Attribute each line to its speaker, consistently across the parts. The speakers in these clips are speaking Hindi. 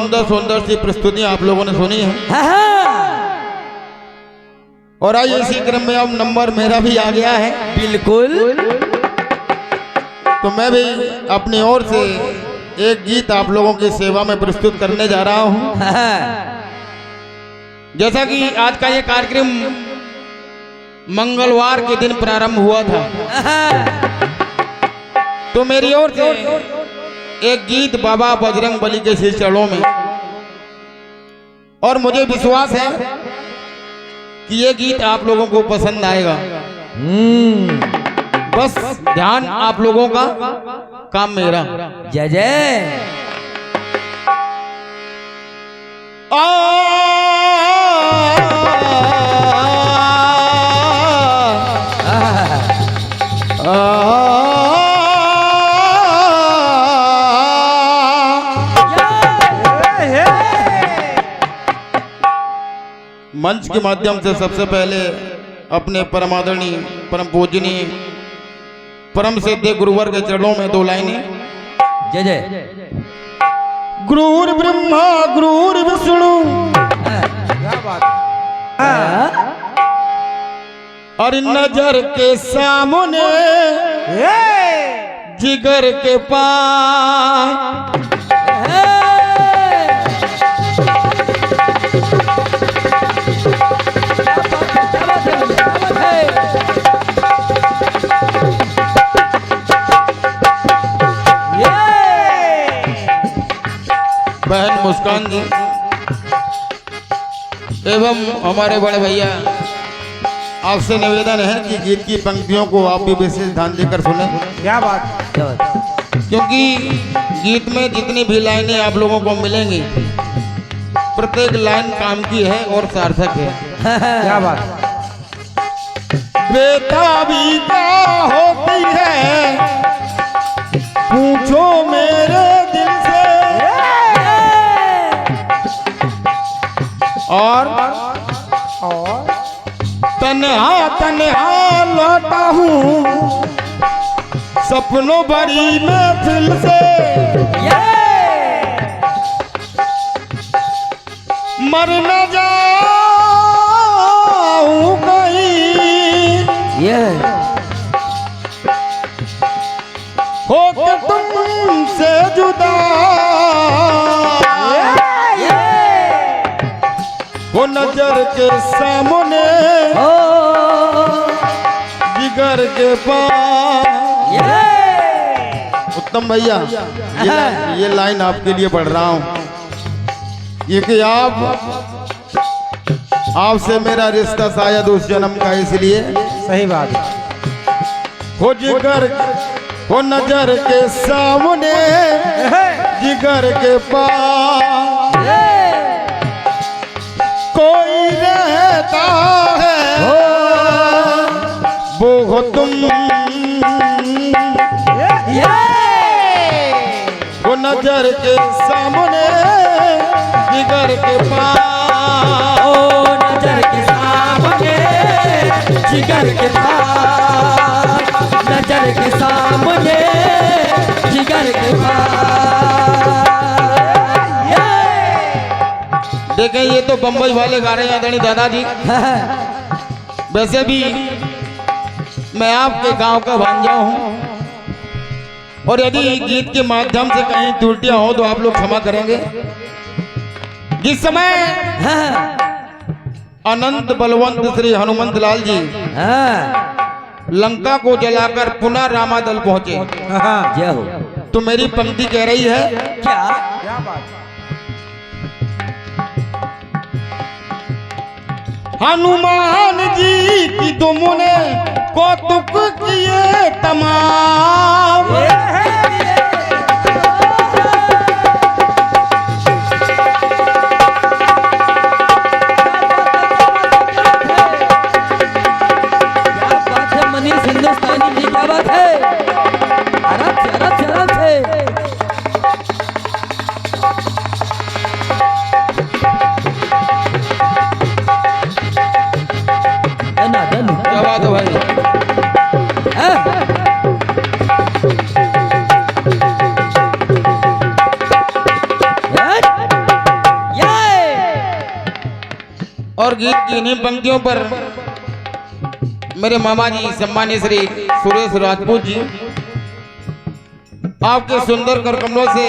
Speaker 1: सुंदर सुंदर सी प्रस्तुतियां आप लोगों ने सुनी है। और आइए इसी क्रम में अब नंबर मेरा भी आ गया है।
Speaker 2: बिल्कुल।
Speaker 1: तो मैं भी अपनी ओर से एक गीत आप लोगों की सेवा में प्रस्तुत करने जा रहा हूं। जैसा कि आज का ये कार्यक्रम मंगलवार के दिन प्रारंभ हुआ था, तो मेरी ओर से एक गीत बाबा बजरंग बली के श्री चरणों में, और मुझे विश्वास है कि ये गीत आप लोगों को पसंद आएगा। बस ध्यान आप लोगों का, काम मेरा।
Speaker 2: जय जय।
Speaker 1: मंच के माध्यम से सबसे पहले अपने परम आदरणीय, परम पूजनीय, परम सिद्ध गुरुवर के चरणों में दो लाइनें।
Speaker 2: जय जय।
Speaker 1: गुरुर ब्रह्मा गुरुर विष्णु, और नजर के सामने जिगर के पास बहन मुस्कान जी एवं हमारे बड़े भैया, आपसे निवेदन है कि गीत की पंक्तियों को आप भी विशेष ध्यान देकर सुने।
Speaker 3: क्या बात।
Speaker 1: क्योंकि गीत में जितनी भी लाइनें आप लोगों को मिलेंगी, प्रत्येक लाइन काम की है और सार्थक है।
Speaker 3: क्या बात।
Speaker 1: बेताबी क्या होती है पूछो मेरे दिल से, और तन्हा तन्हा लौटा हूँ सपनों भरी महफिल से, मर न जाऊं कहीं होके तुमसे जुदा, वो नजर के सामने जिगर के पास। उत्तम भैया, ये लाइन आपके लिए पढ़ रहा हूँ, ये कि आपसे मेरा रिश्ता शायद उस जन्म का, इसलिए
Speaker 3: सही बात।
Speaker 1: हो जिगर हो नजर के सामने जिगर के पास कोई रहता है वो हो तुम, वो नजर के सामने जिगर के पास,
Speaker 2: ओ नजर के सामने जिगर के पास, नजर के सामने जिगर के पास।
Speaker 1: देखें, ये तो बम्बई वाले गा रहे हैं आदरणीय दादाजी। वैसे भी मैं आपके गांव का भांजा हूं, और यदि गीत के माध्यम से कहीं त्रुटियां हो तो आप लोग क्षमा करेंगे। जिस समय अनंत बलवंत श्री हनुमंत लाल जी लंका को जलाकर पुनः रामादल पहुंचे,
Speaker 2: जय हो,
Speaker 1: तो मेरी पंक्ति कह रही है,
Speaker 3: क्या बात।
Speaker 1: हनुमान जी की तुमने कौतुक किए तमाम,
Speaker 2: हिंदुस्तानी जी, क्या बात है। आराम से आराम से आराम से।
Speaker 1: क्या बात है भाई। और गीत की इन्हीं पंक्तियों पर मेरे मामा जी सम्मानीय श्री सुरेश राजपूत जी आपके सुंदर कर कमलों से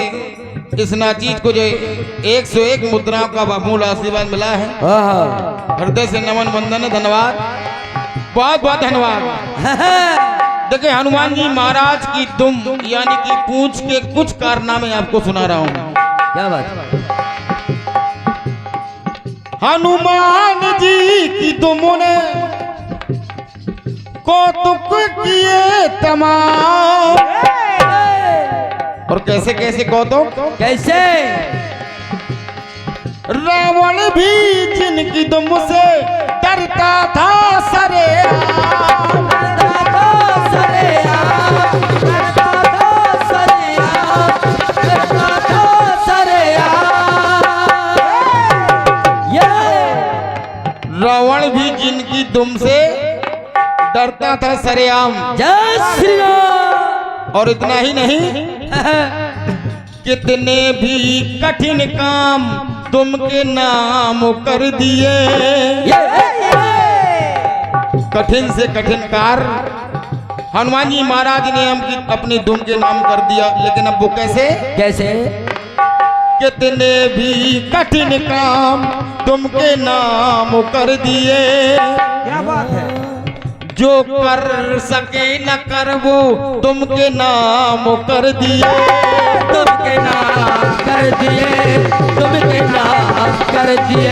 Speaker 1: इस नाचीज को जो 101 मुद्राओं का बहुमूल्य आशीर्वाद मिला है। हृदय से नमन वंदन धन्यवाद, बहुत बहुत धन्यवाद। देखिए हनुमान जी महाराज की दुम यानी कि पूंछ के कुछ कारनामे आपको सुना रहा हूँ।
Speaker 2: क्या बात।
Speaker 1: हनुमान जी की दुम ने कौतुक किए तमाम। और कैसे कैसे कौतुक,
Speaker 2: कैसे?
Speaker 1: रावण भी जिनकी दुम से डरता था सरेआम। रावण भी जिनकी दुम से डरता था सरेआम।
Speaker 2: जय श्री राम।
Speaker 1: और इतना ही नहीं, कितने भी कठिन काम तुम के नाम कर दिए। कठिन से कठिन कार्य हनुमान जी महाराज ने हम अपनी दुम के नाम कर दिया। लेकिन अब वो कैसे
Speaker 2: कैसे?
Speaker 1: कितने भी कठिन काम तुम के नाम कर दिए।
Speaker 3: क्या बात है।
Speaker 1: जो कर सके न कर वो तुमके नाम कर दिए।
Speaker 2: तुमके नाम कर दिए, तुमके नाम कर दिए।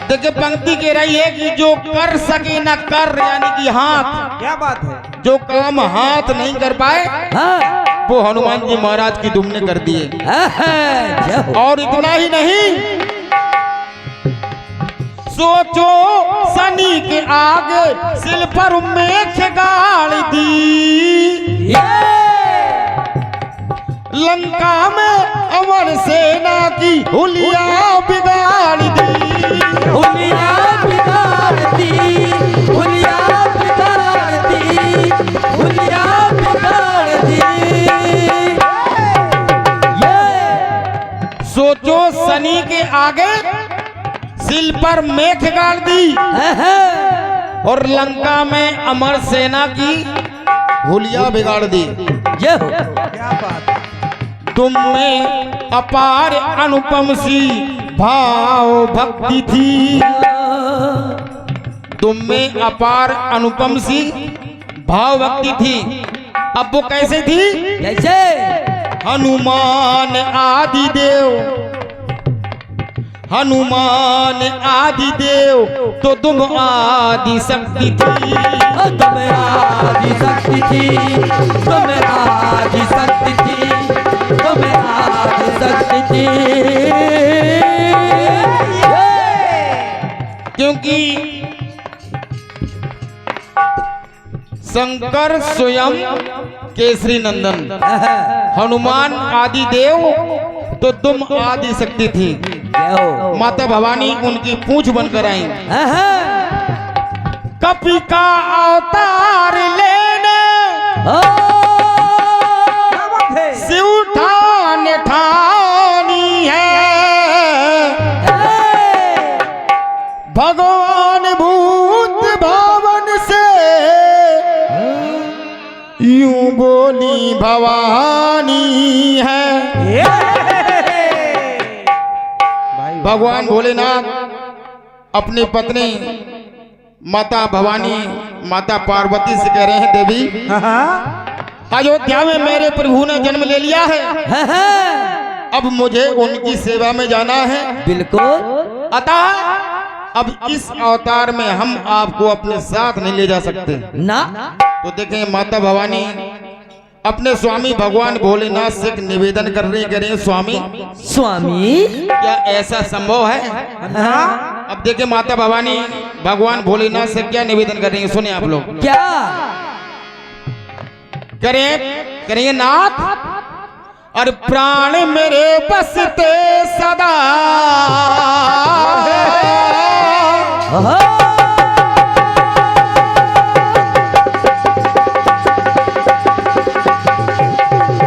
Speaker 1: देखिए पंक्ति कह रही है कि जो कर सके न कर, यानी कि हाथ,
Speaker 3: क्या बात है।
Speaker 1: जो काम हाथ नहीं कर पाए
Speaker 2: हाँ।
Speaker 1: वो हनुमान जी महाराज की दुम ने कर दिए। और इतना ही नहीं, सोचो शनि के आगे सिल पर मेख गाड़ दी। लंका में अमर सेना की हुलिया बिगाड़ दी।
Speaker 2: हुलिया बिगाड़ दी, हुलिया बिगाड़ दी, हुलिया बिगाड़ दी।
Speaker 1: सोचो शनि के आगे सिल पर मेख गाड़ दी और लंका में अमर सेना की हुलिया बिगाड़ दी।
Speaker 3: क्या बात है।
Speaker 1: तुम में अपार अनुपम सी भाव भक्ति थी। तुम में अपार अनुपम सी भाव भक्ति थी। अब वो कैसे थी?
Speaker 2: कैसे?
Speaker 1: हनुमान आदि देव, हनुमान आदि देव तो तुम आदि शक्ति थी।
Speaker 2: तुम आदि शक्ति थी, तुम आदि शक्ति थी, तुम आदि शक्ति थी।
Speaker 1: क्योंकि शंकर स्वयं केसरी नंदन, हनुमान आदि देव तो तुम आदि शक्ति थी। माता भवानी उनकी पूंछ बनकर आई। कपि का अवतार लेने शिव ठान ठानी है। भगवान भूत भवन से यूं बोली भवानी है। भगवान भोलेनाथ अपनी पत्नी माता भवानी, माता पार्वती से कह रहे हैं, देवी अयोध्या में मेरे प्रभु ने जन्म ले लिया है। अब मुझे उनकी सेवा में जाना है।
Speaker 2: बिल्कुल।
Speaker 1: अतः अब इस अवतार में हम आपको अपने साथ नहीं ले जा सकते
Speaker 2: ना।
Speaker 1: तो देखें माता भवानी अपने स्वामी भगवान भोलेनाथ से एक निवेदन कर रही, करें स्वामी,
Speaker 2: स्वामी
Speaker 1: क्या ऐसा संभव है? अब देखिए माता भवानी भगवान भोलेनाथ से क्या निवेदन कर रही है, सुने आप लोग।
Speaker 2: क्या
Speaker 1: करेंगे नाथ, और प्राण मेरे बसते सदा।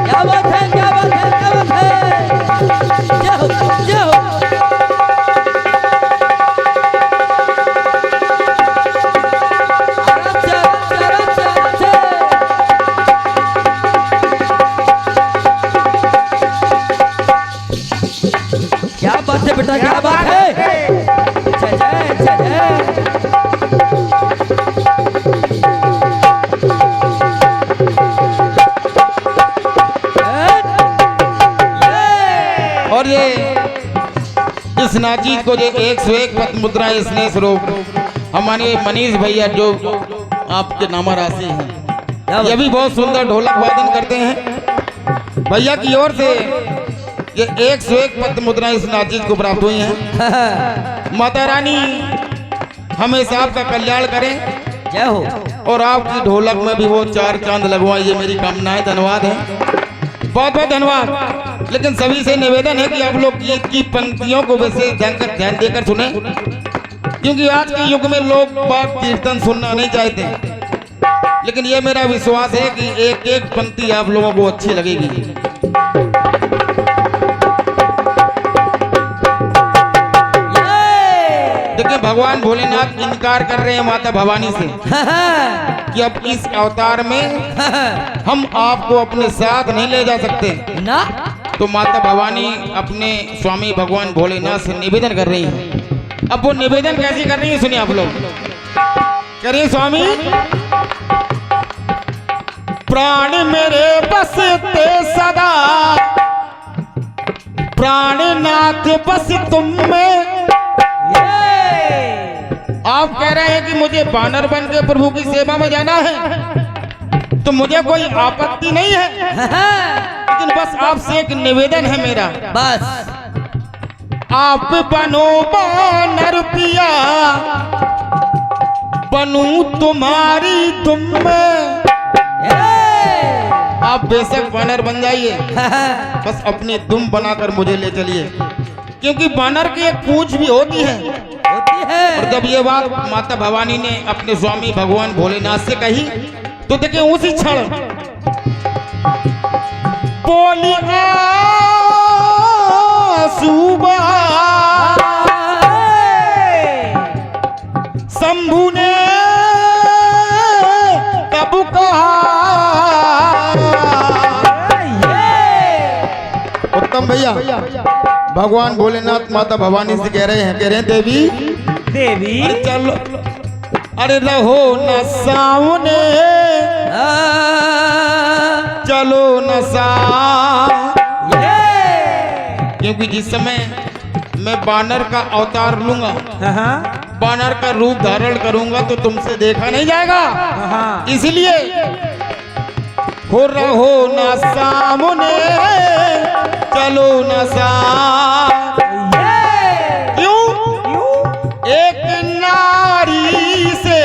Speaker 2: क्या बात है, क्या बात है, क्या बात है। जाओ जाओ माता क्या बात है। जय जय जय जय।
Speaker 1: और ये इस नाचीज को जो 101 पद्म मुद्रा स्नेह स्वरूप हमारे मनीष भैया जो आपके नामा राशि हैं, ये भी बहुत सुंदर ढोलक वादन करते हैं। भैया की ओर से ये 101 पद्म मुद्रा इस नाचीज को प्राप्त हुई हैं। माता रानी हमेशा आपका कल्याण करें
Speaker 2: जय हो।
Speaker 1: और आपकी ढोलक में भी वो 4 चांद लगवाएं, ये मेरी कामना है। धन्यवाद है, बहुत बहुत धन्यवाद। लेकिन सभी से निवेदन है कि आप लोग गीत की पंक्तियों को वैसे ध्यान देकर सुने, क्योंकि आज के युग में लोग बात कीर्तन सुनना नहीं चाहते। लेकिन ये मेरा विश्वास है कि एक एक पंक्ति आप लोगों को अच्छी लगेगी। देखिए, भगवान भोलेनाथ इनकार कर रहे हैं माता भवानी से कि अब इस अवतार में हम आपको अपने साथ नहीं ले जा सकते
Speaker 2: ना।
Speaker 1: तो माता भवानी अपने स्वामी भगवान भोलेनाथ से निवेदन कर रही है। अब वो निवेदन कैसे कर रही है सुनिए आप लोग। करिए, स्वामी प्राण मेरे बसते सदा, प्राणनाथ बस तुम में। आप कह रहे हैं कि मुझे बानर बन के प्रभु की सेवा में जाना है, तो मुझे कोई आपत्ति नहीं है, लेकिन बस आपसे एक निवेदन है मेरा।
Speaker 2: बस
Speaker 1: आप बनो बानर पिया, बनूं तुम्हारी तुम में। आप बेशक बानर बन जाइए, बस अपनी दुम बनाकर मुझे ले चलिए, क्योंकि बानर की एक पूंछ भी होती है। और जब ये बात माता भवानी ने अपने स्वामी भगवान भोलेनाथ से कही, तो देखिए उसी क्षण बोली सुबह शंभु ने कब कहा। उत्तम भैया, भगवान भोलेनाथ माता भवानी से कह रहे हैं देवी
Speaker 3: देवी
Speaker 1: अरे चलो, अरे रहो न सामने, चलो न साथ। क्योंकि जिस समय मैं बानर का अवतार लूंगा, बानर का रूप धारण करूंगा, तो तुमसे देखा नहीं जाएगा। इसलिए हो रहो न सामने, चलो न साथ। क्यों? एक नारी से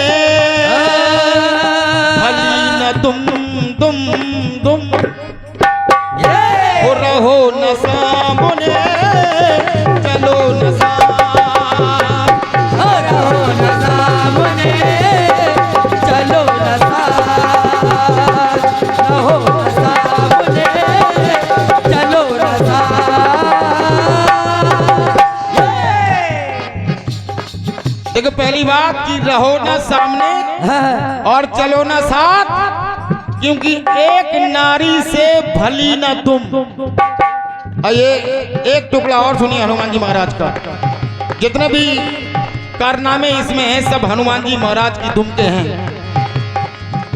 Speaker 1: भली न तुम हो रहो न सामने, चलो न साथ।
Speaker 2: हो रहो न सामने, चलो न साथ। रहो न सामने, चलो न साथ।
Speaker 1: देखो, पहली बात कि रहो न सामने और चलो न साथ, क्योंकि एक नारी से भली न तुम। ये एक टुकड़ा और सुनिए हनुमान जी महाराज का। जितने भी कारनामे इसमें हैं, सब हनुमान जी महाराज की दुम के हैं।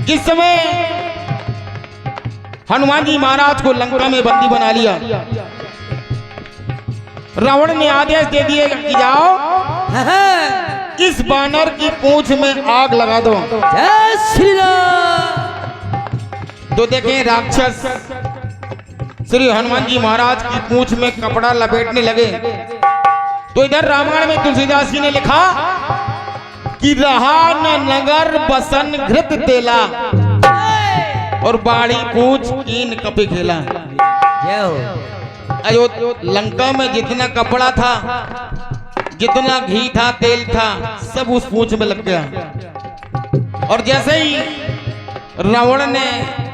Speaker 1: जिस समय हनुमान जी महाराज को लंका में बंदी बना लिया, रावण ने आदेश दे दिए कि जाओ इस बानर की पूंछ में आग लगा दो।
Speaker 2: जय श्री राम।
Speaker 1: तो देखें, राक्षस श्री हनुमान जी महाराज की पूंछ में कपड़ा लपेटने लगे। तो इधर रामायण में तुलसीदास जी ने लिखा कि रहा न नगर बसन घृत तेला, और बाड़ी पूंछ कीन कपि खेला।
Speaker 2: जय हो।
Speaker 1: अयो, लंका में जितना कपड़ा था, जितना घी था, तेल था, सब उस पूंछ में लग गया। और जैसे ही रावण ने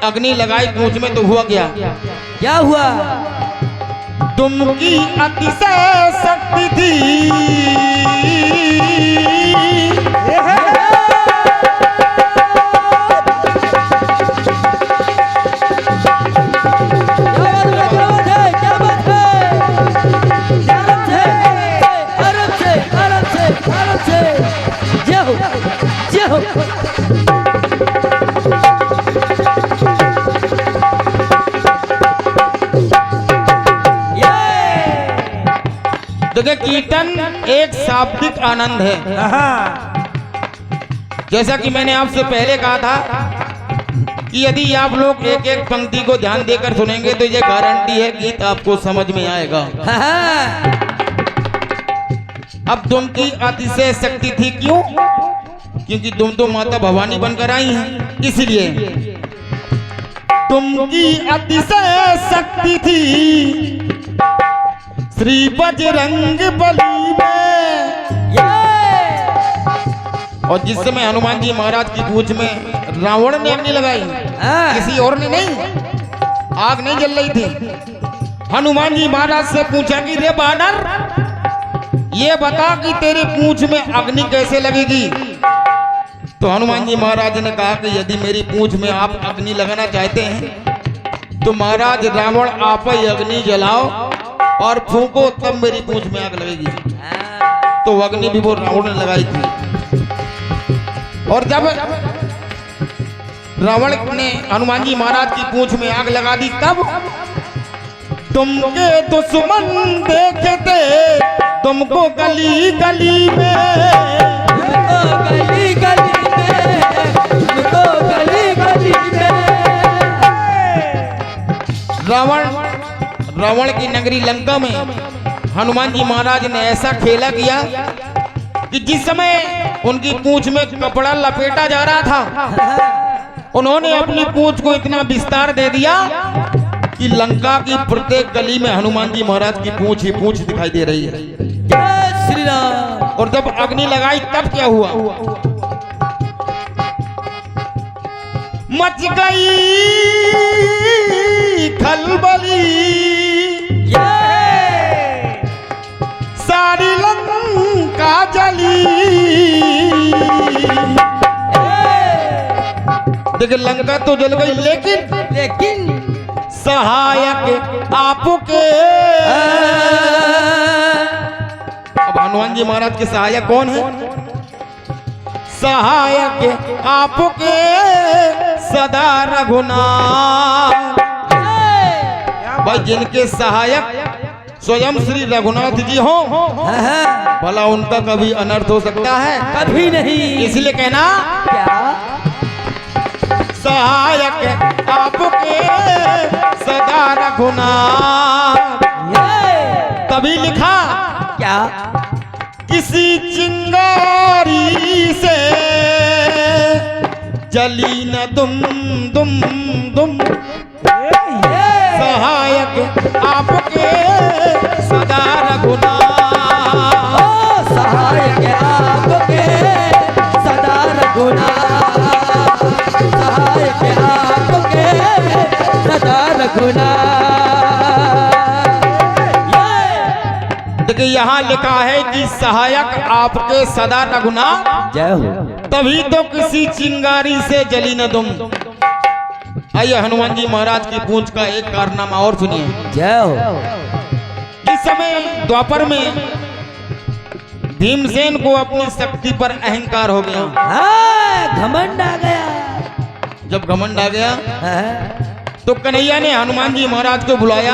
Speaker 1: अग्नि लगाई पूंछ में, तो हुआ क्या
Speaker 2: हुआ?
Speaker 1: तुमकी अतिशय शक्ति थी,
Speaker 2: क्या बात है? क्या बात है?
Speaker 1: देखिए कीर्तन एक शाब्दिक आनंद है।
Speaker 3: हाँ,
Speaker 1: जैसा कि मैंने आपसे पहले कहा था कि यदि आप लोग एक एक पंक्ति को ध्यान देकर सुनेंगे तो ये गारंटी है गीत आपको समझ में आएगा। अब तुम की अतिशय शक्ति थी, क्यों? क्योंकि तुम तो माता भवानी बनकर आई हैं, इसलिए तुम की अतिशय शक्ति थी श्री बजरंग बली में। और जिस समय हनुमान जी महाराज की पूंछ में रावण ने अग्नि लगाई, किसी और ने नहीं, आग नहीं जल रही थी। हनुमान जी महाराज से पूछा कि रे बानर, ये बता कि तेरी पूंछ में अग्नि कैसे लगेगी? तो हनुमान जी महाराज ने कहा कि यदि मेरी पूंछ में आप अग्नि लगाना चाहते हैं तो महाराज रावण आप ही अग्नि जलाओ और फूंको, तब मेरी पूंछ में आग लगेगी। तो अग्नि भी वो रावण ने लगाई थी। और जब रावण ने हनुमान जी महाराज की पूंछ में आग लगा दी, तब तुमके दुश्मन देखे थे तुमको गली गली में,
Speaker 2: गली गली में, तुमको गली गली में।
Speaker 1: रावण की नगरी लंका में हनुमान जी महाराज ने ऐसा खेला किया कि जिस समय उनकी पूंछ में कपड़ा लपेटा जा रहा था, उन्होंने अपनी पूंछ को इतना विस्तार दे दिया कि लंका की प्रत्येक गली में हनुमान जी महाराज की पूंछ ही पूंछ दिखाई दे रही है।
Speaker 2: जय श्री राम।
Speaker 1: और जब अग्नि लगाई तब क्या हुआ? मच गई खलबली, सारी लंका जली। देखिए लंका तो जल गई, लेकिन सहायक आपके। अब हनुमान जी महाराज के सहायक कौन है? सहायक आपके सदा रघुनाथ। भाई जिनके सहायक स्वयं श्री रघुनाथ जी हो, भला उनका कभी अनर्थ हो सकता है?
Speaker 2: कभी नहीं।
Speaker 1: इसलिए कहना
Speaker 2: क्या?
Speaker 1: सहायक आपके सदा रघुनाथ। तभी लिखा
Speaker 2: क्या?
Speaker 1: किसी चिंगारी से जली न दुम दुम दुम। सहायक आपके सदा रघुनाथ।
Speaker 2: सहायक आपके सदा रघुनाथ। सहायक आपके सदा रघुनाथ।
Speaker 1: देखिए यहाँ लिखा है कि सहायक आपके सदा रघुनाथ।
Speaker 2: जय हो।
Speaker 1: तभी तो किसी चिंगारी से जली न दुम। आइए हनुमान जी महाराज की पूंछ का एक कारनामा और सुनिए।
Speaker 2: जय हो।
Speaker 1: इस समय द्वापर में भीमसेन को अपनी शक्ति पर अहंकार हो गया।
Speaker 2: घमंड आ गया।
Speaker 1: जब घमंड आ गया तो कन्हैया ने हनुमान जी महाराज को बुलाया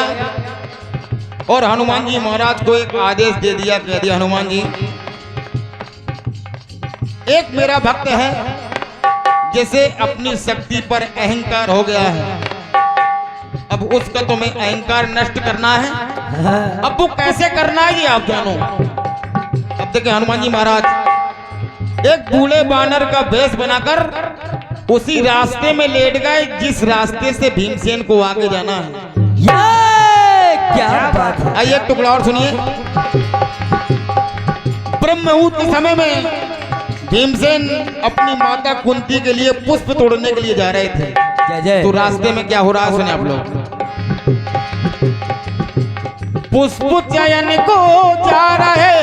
Speaker 1: और हनुमान जी महाराज को एक आदेश दे दिया। कह दिया हनुमान जी, एक मेरा भक्त है जैसे अपनी शक्ति पर अहंकार हो गया है, अब उसका तुम्हें अहंकार नष्ट करना है। अब वो कैसे करना है ये आप जानो। अब देखिए हनुमान जी महाराज एक बूढ़े बानर का भेष बनाकर उसी रास्ते में लेट गए जिस रास्ते से भीमसेन को आगे जाना है।
Speaker 2: क्या बात है।
Speaker 1: आइए एक टुकड़ा और सुनिए। ब्रह्म मुहूर्त के समय में भीमसेन अपनी माता कुंती के लिए पुष्प तोड़ने के लिए जा रहे थे।
Speaker 2: जय जय।
Speaker 1: तो रास्ते में क्या हो रहा है सुने आप लोग। पुष्प चयन को जा रहे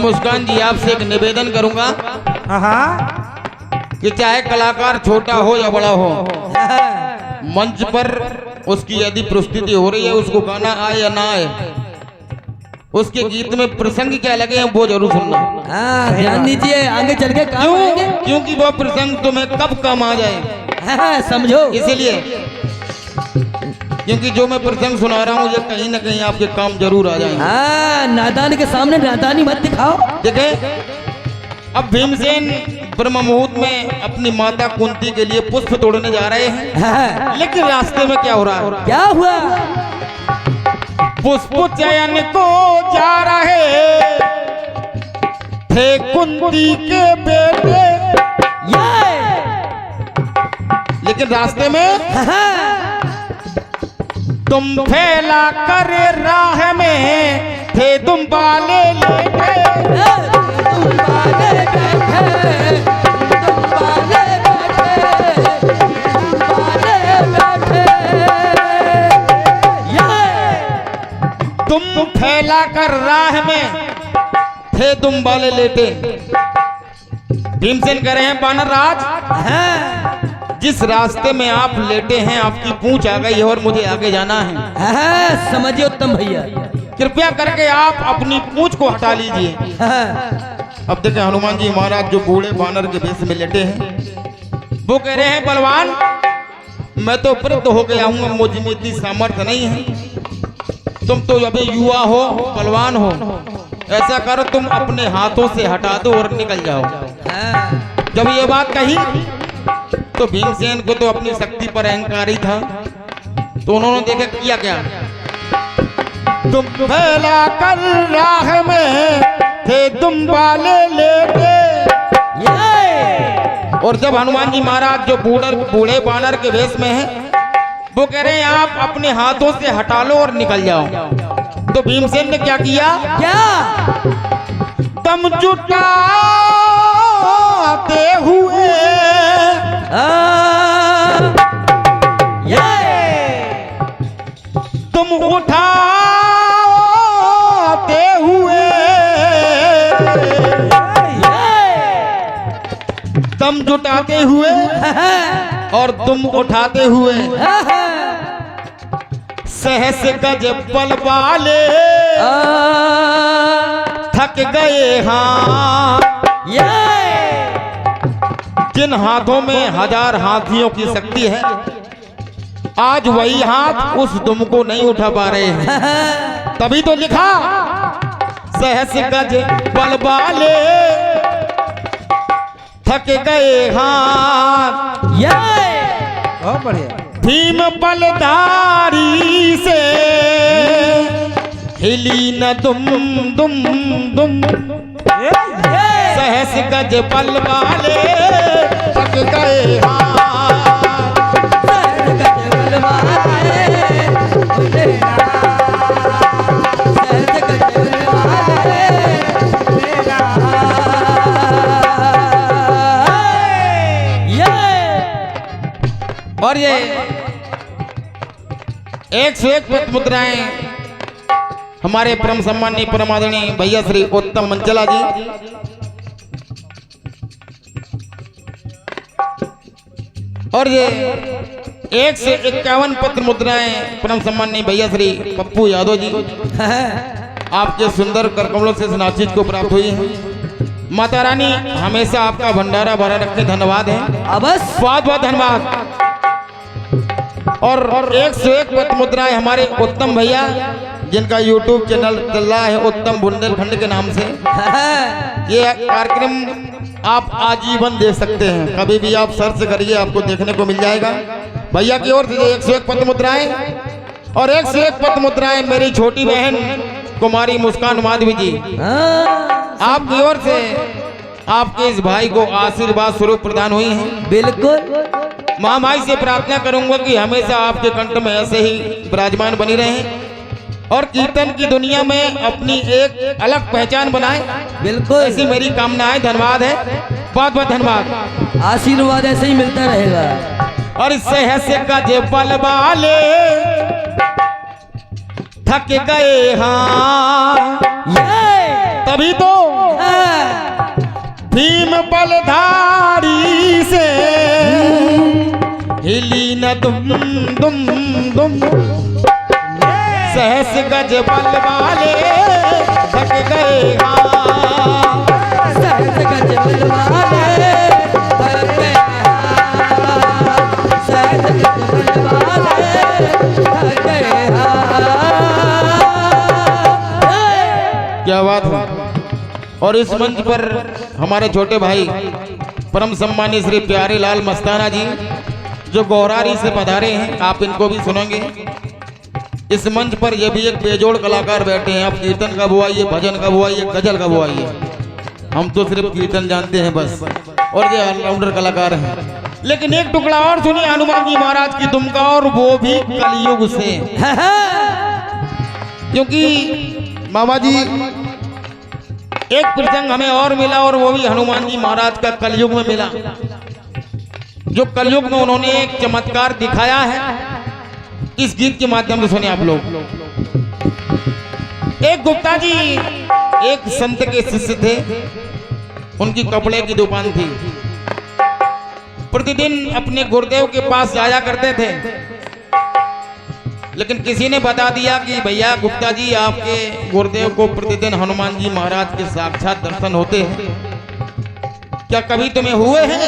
Speaker 1: मुस्कान जी आपसे एक निवेदन करूंगा
Speaker 3: हाँ
Speaker 1: कि चाहे कलाकार छोटा हो या बड़ा हो, मंच पर उसकी यदि प्रस्तुति हो रही है, उसको गाना आए या ना आए, उसके गीत में प्रसंग क्या लगे हैं वो जरूर सुनना।
Speaker 2: हाँ, ध्यान दीजिए, आगे चल के काम आएंगे।
Speaker 1: क्योंकि वो प्रसंग तुम्हें कब काम आ जाए,
Speaker 2: हाँ, समझो।
Speaker 1: इसीलिए क्योंकि जो मैं प्रसंग सुना रहा हूँ ये कहीं ना कहीं आपके काम जरूर आ जाएंगे।
Speaker 2: हाँ, नादान के सामने नादानी मत दिखाओ।
Speaker 1: देखें, अब भीमसेन ब्रह्म मुहूर्त में अपनी माता कुंती के लिए पुष्प तोड़ने जा रहे हैं,
Speaker 2: हाँ,
Speaker 1: लेकिन रास्ते में क्या हो रहा है?
Speaker 2: क्या हुआ?
Speaker 1: पुष्प चयन को जा रहे थे कुंती के बेटे, लेकिन रास्ते में
Speaker 2: हाँ,
Speaker 1: तुम फैला कर राह में थे तुम बाले लेके,
Speaker 2: तुम बाले बैठे, तुम बाले बैठे, तुम बाले बैठे।
Speaker 1: तुम फैला कर राह में थे तुम बाले लेटे। भीमसेन कह रहे हैं बानर राज,
Speaker 2: हाँ,
Speaker 1: जिस रास्ते में आप लेटे हैं आपकी पूंछ आ गई है और मुझे आगे जाना है।
Speaker 2: हाँ, समझिए उत्तम भैया।
Speaker 1: कृपया करके आप अपनी पूंछ को हटा लीजिए।
Speaker 2: हाँ,
Speaker 1: अब देखें हनुमान जी महाराज जो बूढ़े बानर के भेष में लेटे हैं, वो कह रहे हैं बलवान, मैं तो वृद्ध हो गया हूँ, मुझ में इतनी सामर्थ्य नहीं है, तुम तो अभी युवा हो, बलवान हो, ऐसा करो तुम अपने हाथों से हटा दो और निकल जाओ।
Speaker 2: हाँ,
Speaker 1: जब ये बात कही तो भीमसेन को तो अपनी शक्ति पर अहंकार ही था, तो उन्होंने देखा किया क्या, तुम फैला कर राह में थे तुम बाले लेके। और जब हनुमान जी महाराज जो बूढ़े बानर के वेश में हैं, वो कह रहे हैं आप अपने हाथों से हटा लो और निकल जाओ, तो भीमसेन ने क्या किया,
Speaker 2: क्या?
Speaker 1: दम जुटाते हुए तुम उठाते हुए, दम जुटाते हुए और तुम उठाते हुए, सहस गज बल वाले थक गए हाँ, जिन हाथों में 1000 हाथियों की शक्ति है, आज वही हाथ उस दुम को नहीं उठा पा रहे हैं। तभी तो लिखा सहस गज बल वाले थक गए हाथ,
Speaker 3: बहुत बढ़िया।
Speaker 1: भीम बलधारी से हिली न दुम दुम दुम, सहस गज बल वाले थक गए हाथ,
Speaker 2: सहस गज बल वाले, सहस गज बल वाले,
Speaker 1: और ये 101 पद मुद्राएं हमारे परम सम्मानीय परम आदरणीय भैया श्री उत्तम मंचला जी, और ये 151 पत्र मुद्राएं परम सम्मानीय भैया श्री पप्पू यादव जी, आपके सुंदर करकमलों से इस आशीष को प्राप्त हुई है। माता रानी हमेशा आपका भंडारा भरा रखे, धन्यवाद है,
Speaker 2: अवश्य,
Speaker 1: बहुत बहुत धन्यवाद। और 101 पत्र मुद्राएं हमारे उत्तम भैया, जिनका YouTube चैनल चल रहा है उत्तम बुंदेलखंड के नाम से। ये कार्यक्रम आप आजीवन देख सकते हैं, कभी भी आप सर्च करिए आपको देखने को मिल जाएगा। भैया की ओर से 101 पत्र मुद्राएं, और 101 पत्र मुद्राएं मेरी छोटी बहन कुमारी मुस्कान माधवी जी, आपकी ओर से आपके इस भाई को आशीर्वाद स्वरूप प्रदान हुई है।
Speaker 2: बिल्कुल,
Speaker 1: महामाई से प्रार्थना करूंगा कि हमेशा आपके कंठ में ऐसे ही विराजमान बनी रहें और कीर्तन की दुनिया में अपनी एक अलग पहचान बनाए,
Speaker 2: बिल्कुल,
Speaker 1: ऐसी मेरी कामना है। धन्यवाद है, बहुत बहुत धन्यवाद।
Speaker 2: आशीर्वाद ऐसे ही मिलता रहेगा।
Speaker 1: और इससे हैसे का जे बल वाले थक गए हाँ, तभी तो भीम बलधारी से हिली न दुम दुम दुम, सहस गज बल वाले थक गए हाँ,
Speaker 2: सहस गज बल वाले थक गए हाँ, सहस गज बल वाले थक गए हाँ।
Speaker 1: क्या बात है। और इस मंच पर हमारे छोटे भाई परम सम्मानित श्री प्यारे लाल मस्ताना जी जो गौरारी से पधारे हैं, आप इनको भी सुनेंगे। इस मंच पर ये भी एक बेजोड़ कलाकार बैठे हैं। आप कीर्तन का बुआइए, भजन का बुआइए, गजल का बुआइए, हम तो सिर्फ कीर्तन जानते हैं बस, और ये ऑलराउंडर कलाकार हैं। लेकिन एक टुकड़ा और सुनिए हनुमान जी महाराज की दुम का, और वो भी कलयुग से। क्योंकि मामा जी एक प्रसंग हमें और मिला, और वो भी हनुमान जी महाराज का कलयुग में मिला, जो कलयुग में उन्होंने एक चमत्कार दिखाया है। इस गीत के माध्यम से सुने आप लोग। एक गुप्ता जी एक संत के शिष्य थे, उनकी कपड़े की दुकान थी। प्रतिदिन अपने गुरुदेव के पास जाया करते थे, लेकिन किसी ने बता दिया कि भैया गुप्ता जी आपके गुरुदेव को प्रतिदिन हनुमान जी महाराज के साक्षात दर्शन होते हैं, क्या कभी तुम्हें हुए हैं?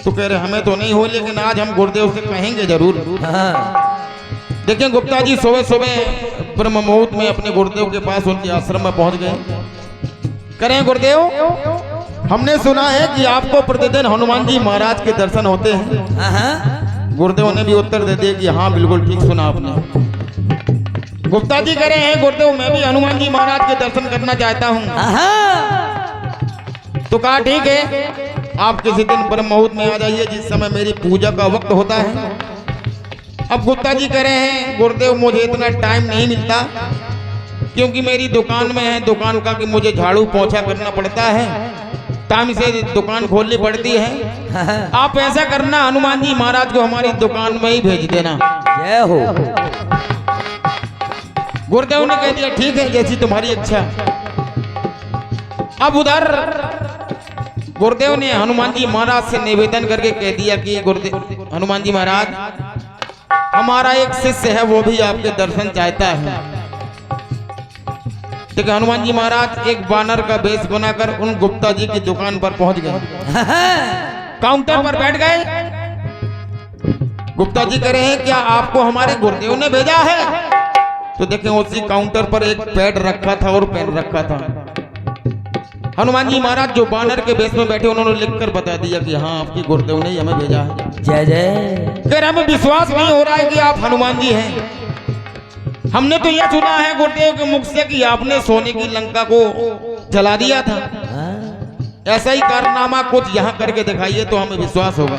Speaker 1: तो कह रहे हमें तो नहीं हुए, लेकिन आज हम गुरुदेव से कहेंगे जरूर। देखिए गुप्ता जी सुबह सुबह ब्रह्म मुहूर्त में अपने गुरुदेव के पास उनके आश्रम में पहुंच गए। करें गुरुदेव, हमने सुना है कि आपको प्रतिदिन हनुमान जी महाराज के दर्शन होते हैं। गुरुदेव ने भी उत्तर दे दिया कि हाँ बिल्कुल ठीक सुना आपने। गुप्ता जी कह रहे हैं गुरुदेव मैं भी हनुमान जी महाराज के दर्शन करना चाहता हूँ। तो कहा ठीक है, आप किसी दिन ब्रह्म मुहूर्त में आ जाइए जिस समय मेरी पूजा का वक्त होता है। अब गुप्ता जी कह रहे हैं गुरुदेव मुझे इतना टाइम नहीं मिलता, क्योंकि मेरी दुकान में है, दुकान का कि मुझे झाड़ू पोंछा करना पड़ता है, टाइम से दुकान खोलनी पड़ती है। आप ऐसा करना हनुमान जी महाराज को हमारी दुकान में ही भेज देना।
Speaker 2: जय हो।
Speaker 1: गुरुदेव ने कह दिया ठीक है जैसी तुम्हारी इच्छा। अब उधर गुरुदेव ने हनुमान जी महाराज से निवेदन करके कह दिया कि गुरुदेव हनुमान जी महाराज हमारा एक शिष्य है, वो भी आपके दर्शन चाहता है। ठीक है, हनुमान जी महाराज एक बानर का वेश बनाकर उन गुप्ता जी की दुकान पर पहुंच गए। काउंटर पर बैठ गए। गुप्ता जी कह रहे हैं क्या आपको हमारे गुरुदेव ने भेजा है? तो देखें उसी काउंटर पर एक पैड रखा था और पेन रखा था। हनुमान जी महाराज जो बानर के वेश में बैठे उन्होंने लिखकर बता दिया कि हाँ आपके गुरुदेव ने हमें भेजा है।
Speaker 2: जय जय।
Speaker 1: फिर हमें विश्वास नहीं हो रहा है कि आप हनुमान जी हैं। हमने तो यह सुना है गुरुदेव के मुख से कि आपने सोने की लंका को जला दिया था। ऐसा ही कारनामा कुछ यहाँ करके दिखाइए तो हमें विश्वास होगा।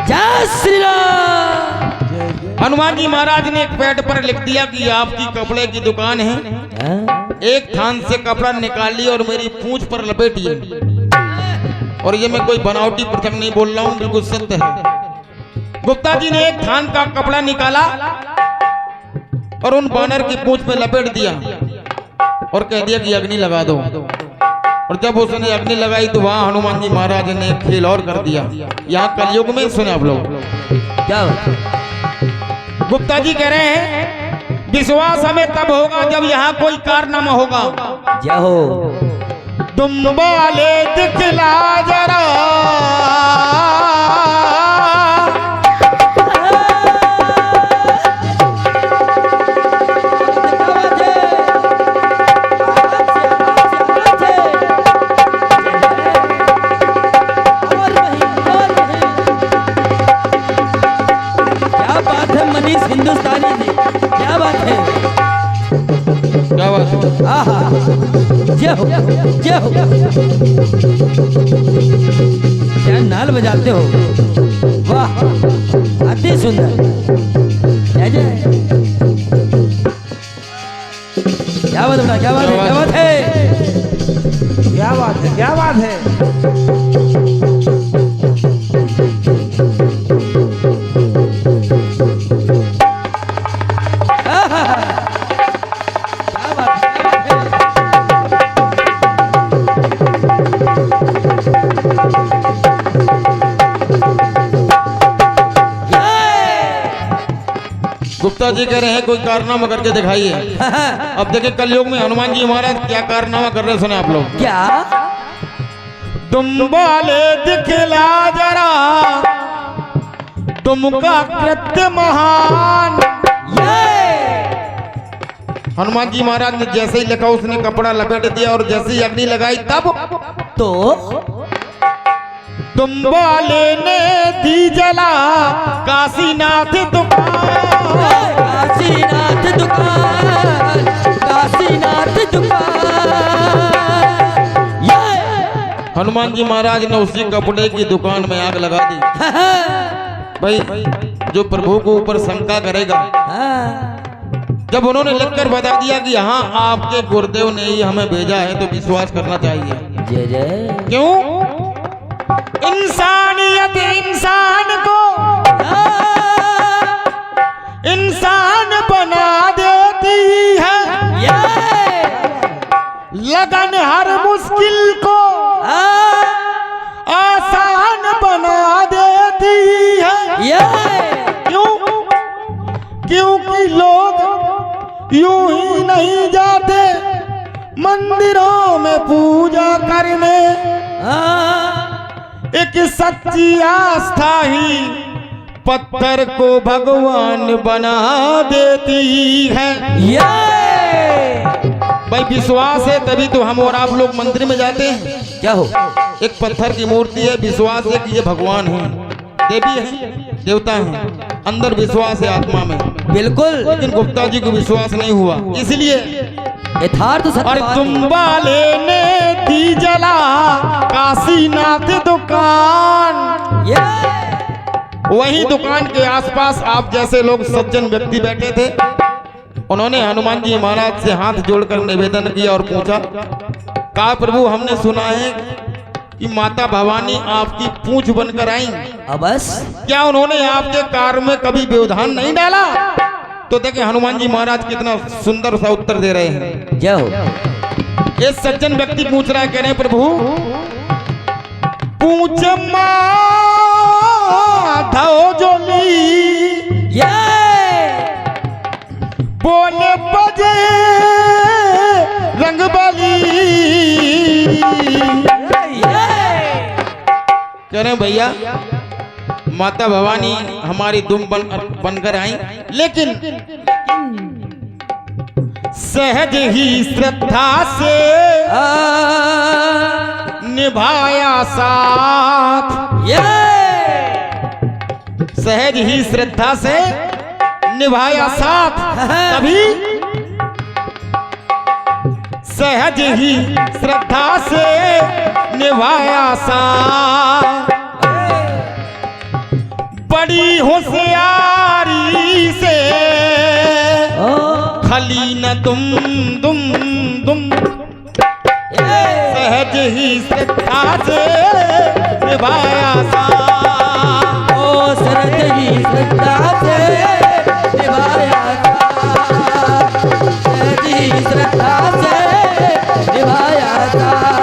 Speaker 2: जय श्री राम।
Speaker 1: हनुमान जी महाराज ने एक पैड पर लिख दिया कि आपकी कपड़े की दुकान है, एक थान से कपड़ा निकालिए और मेरी पूंछ पर लपेटिए। और ये मैं कोई बनावटी प्रसंग नहीं बोल रहा हूँ, बिल्कुल सत्य है। गुप्ता जी ने एक थान का कपड़ा निकाला और उन बानर की पूंछ पे लपेट दिया और कह दिया कि अग्नि लगा दो। और जब उसने अग्नि लगाई तो वहां हनुमान जी महाराज ने एक खेल और कर दिया। यहाँ कलयुग में सुने आप लोग
Speaker 2: क्या?
Speaker 1: गुप्ता जी कह रहे हैं विश्वास हमें तब होगा जब यहाँ कोई कारनामा होगा।
Speaker 2: जय हो।
Speaker 1: तुम वाले दिखला जरा
Speaker 2: हिंदुस्तानी जी क्या बात है,
Speaker 1: क्या बात है।
Speaker 2: जय हो जय हो। क्या नाल बजाते हो, वाह अति सुंदर। जय जय। क्या बात है, क्या बात है, क्या बात है,
Speaker 3: क्या बात है, क्या बात है।
Speaker 1: गुप्ता जी कह रहे हैं कोई कारनामा करके दिखाइए। अब देखिए कलयुग में हनुमान जी महाराज क्या कारनामा कर रहे हैं, सुने आप लोग।
Speaker 2: क्या?
Speaker 1: तुम वाले दिखला जरा तुमका कृत्य महान। हनुमान जी महाराज ने जैसे ही लिखा उसने कपड़ा लपेट दिया और जैसे ही अग्नि लगाई तब
Speaker 2: तो
Speaker 1: तुम वाले ने दी जला काशीनाथ दुकान।
Speaker 2: काशीनाथ दुकान, काशीनाथ दुकान।
Speaker 1: हनुमान जी महाराज ने उसी कपड़े की दुकान में आग लगा दी। भाई जो प्रभु को ऊपर शंका करेगा, जब उन्होंने लिखकर बता दिया कि हाँ आपके गुरुदेव ने ही हमें भेजा है तो विश्वास करना चाहिए।
Speaker 2: जय जय।
Speaker 1: क्यों? इंसानियत इंसान को इंसान बना देती है, लगन हर मुश्किल को आसान बना देती है। क्यों? क्योंकि लोग यूं ही नहीं जाते मंदिरों में पूजा करने, एक सच्ची आस्था ही पत्थर को भगवान बना देती है। भाई विश्वास है तभी तो हम और आप लोग मंदिर में जाते हैं।
Speaker 2: क्या हो?
Speaker 1: एक पत्थर की मूर्ति है, विश्वास है कि ये भगवान है, देवी है, देवता है, अंदर विश्वास है आत्मा में।
Speaker 2: बिल्कुल।
Speaker 1: लेकिन गुप्ता जी को विश्वास नहीं हुआ, इसलिए
Speaker 2: यथार्थ सत्य।
Speaker 1: और तुम वाले ने दी जला काशीनाथ दुकान। वही दुकान के आसपास आप जैसे लोग सज्जन व्यक्ति बैठे थे। उन्होंने हनुमान जी महाराज से हाथ जोड़कर निवेदन किया और पूछा, कहा प्रभु हमने सुना है कि माता भवानी आपकी पूंछ बनकर आई,
Speaker 2: बस
Speaker 1: क्या उन्होंने आपके कार्य में कभी व्यवधान नहीं डाला? तो देखे हनुमान जी महाराज कितना सुंदर सा उत्तर दे रहे हैं।
Speaker 2: जय हो।
Speaker 1: ये सज्जन व्यक्ति पूछ रहा है, कह रहे हैं प्रभु पूछ माधव जोली बोले बजे रंगबली। कह रहे हैं भैया माता भवानी हमारी दुम बनकर आई, लेकिन सहज ही श्रद्धा से निभाया साथ। सहज ही श्रद्धा से निभाया साथ, तभी सहज ही श्रद्धा से निभाया साथ। बड़ी होशियारी से खली न तुम सहज ही श्रद्धा से निभाया साथ।
Speaker 2: ओ सहज ही श्रद्धा से निभाया साथ, सहज ही श्रद्धा से निभाया साथ।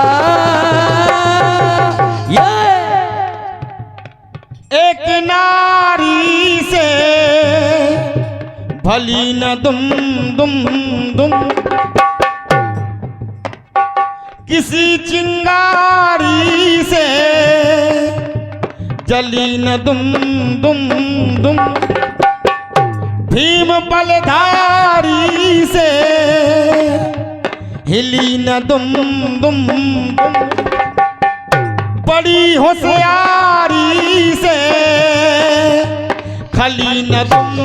Speaker 1: एक नारी से भली न दुम किसी चिंगारी से जली न दुम भीम बलधारी से हिली न दुम बड़ी होशियारी से खली न दुम